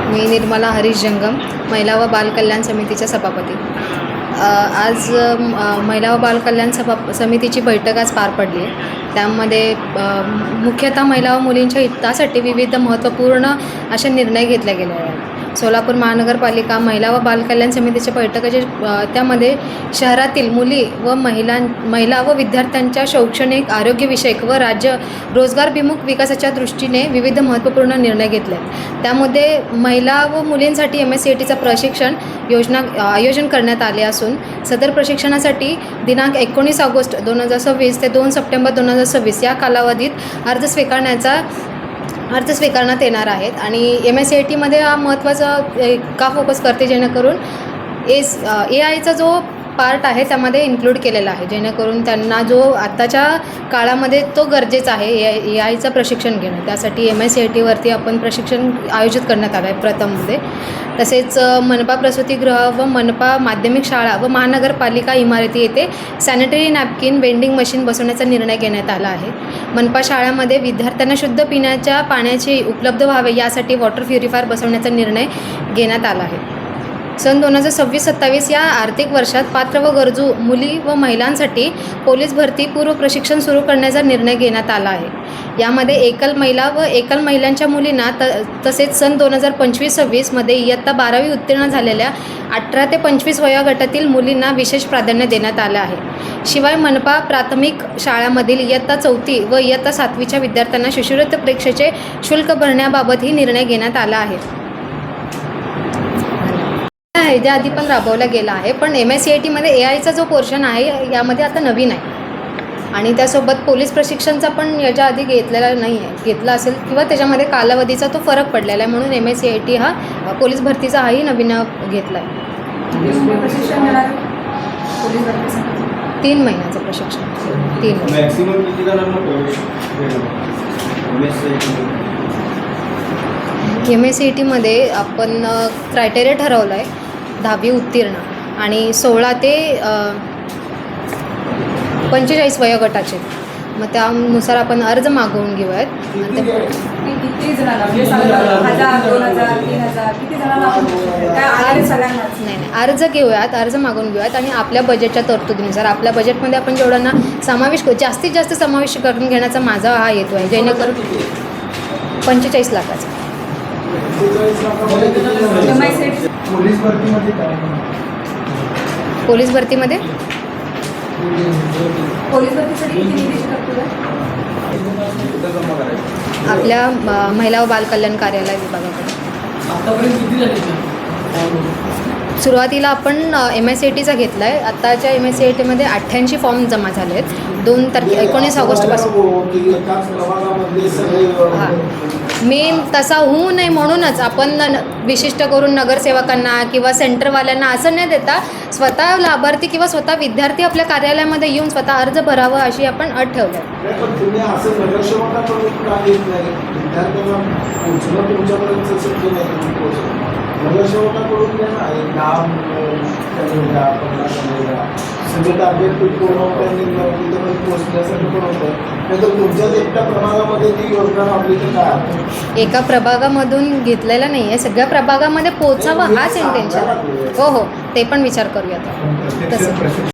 मी निर्मला हरीश जंगम, महिला व बाल कल्याण समितीच्या सभापती। आज महिला व बाल कल्याण समितीची बैठक आज पार पडली आहे। त्यामध्ये मुख्यतः महिला व मुलींच्या हितासाठी विविध महत्त्वपूर्ण असे निर्णय घेतले गेले आहेत। सोलापूर महानगरपालिका महिला व बाल कल्याण समितीच्या बैठकीचे त्यामध्ये शहरातील मुली व महिला व विद्यार्थ्यांच्या शैक्षणिक, आरोग्यविषयक व राज्य रोजगारभिमुख विकासाच्या दृष्टीने विविध महत्त्वपूर्ण निर्णय घेतले। त्यामध्ये महिला व मुलींसाठी MSCITचं प्रशिक्षण आयोजन करण्यात आले असून सदर प्रशिक्षणासाठी दिनांक 19 ऑगस्ट 2026 ते 2 सप्टेंबर 2026 या कालावधीत अर्ज स्वीकारण्यात येणार आहेत। आणि MSCITमध्ये हा महत्त्वाचा का फोकस करते, जेणेकरून AI जो पार्ट आहे त्यामध्ये इन्क्लूड केलेला आहे, जेणेकरून त्यांना जो आत्ताच्या काळामध्ये तो गरजेचा आहे AIचं प्रशिक्षण घेणं। त्यासाठी MSCITवरती आपण प्रशिक्षण आयोजित करण्यात आलं आहे प्रथममध्ये। तसेच मनपा प्रसूतिगृह व मनपा माध्यमिक शाळा व महानगरपालिका इमारती येथे सॅनिटरी नॅपकिन वेंडिंग मशीन बसवण्याचा निर्णय घेण्यात आला आहे। मनपा शाळांमध्ये विद्यार्थ्यांना शुद्ध पिण्याच्या पाण्याची उपलब्ध व्हावे यासाठी वॉटर प्युरिफायर बसवण्याचा निर्णय घेण्यात आला आहे। सन 2026-27 या आर्थिक वर्षात पात्र व गरजू मुली व महिलांसाठी पोलीस भरती पूर्व प्रशिक्षण सुरू करण्याचा निर्णय घेण्यात आला आहे। यामध्ये एकल महिला व एकल महिलांच्या मुलींना तसेच सन 2025-26 मध्ये इयत्ता 12वी उत्तीर्ण झालेल्या 18 ते 25 वयोगटातील मुलींना विशेष प्राधान्य देण्यात आलं आहे। शिवाय मनपा प्राथमिक शाळांमधील इयत्ता 4थी व इयत्ता 7वीच्या विद्यार्थ्यांना शिष्यवृत्ती परीक्षेचे शुल्क भरण्याबाबतही निर्णय घेण्यात आला आहे। ह्याच्या आधी पण राबवला गेला आहे, पण MSCITमध्ये AIचा जो पोर्शन आहे यामध्ये आता नवीन आहे। आणि त्यासोबत पोलीस प्रशिक्षणचा पण याच्या आधी घेतलेला नाही आहे, घेतला असेल किंवा त्याच्यामध्ये कालावधीचा तो फरक पडलेला आहे, म्हणून MSCIT हा पोलीस भरतीचा हाही नवीन घेतला आहे। 3 महिन्याचं प्रशिक्षण, 3 MSCITमध्ये आपण क्रायटेरिया ठरवलं आहे 10वी उत्तीर्ण आणि 16 ते 45 वयोगटाचे। मग त्यानुसार आपण अर्ज मागवून घेऊयात। नाही, अर्ज घेऊयात, अर्ज मागवून घेऊयात आणि आपल्या बजेटच्या तरतुदीनुसार आपल्या बजेटमध्ये आपण जेवढ्यांना जास्तीत जास्त समावेश करून घेण्याचा माझा हा हेतू आहे, जेणेकरून 45 लाखाचा। पोलीस भरतीमध्ये आपल्या महिला व बाल कल्याण कार्यालय विभागाकडे सुरुवातीला आपण MSCITचा घेतला आहे। आत्ताच्या MSCITमध्ये 88 फॉर्म जमा झाले आहेत 19 ऑगस्टपासून। हां, मेन तसा होऊ नये म्हणूनच आपण विशिष्ट करून नगरसेवकांना किंवा सेंटरवाल्यांना असं न देता स्वतः लाभार्थी किंवा स्वतः विद्यार्थी आपल्या कार्यालयामध्ये येऊन स्वतः अर्ज भरावा अशी आपण अट ठेवली आहे। एका प्रभागामधून घेतलेला नाही आहे, सगळ्या प्रभागामध्ये पोहोचावं हाच इंटेन्शन आहे। हो, ते पण विचार करूयात तसं।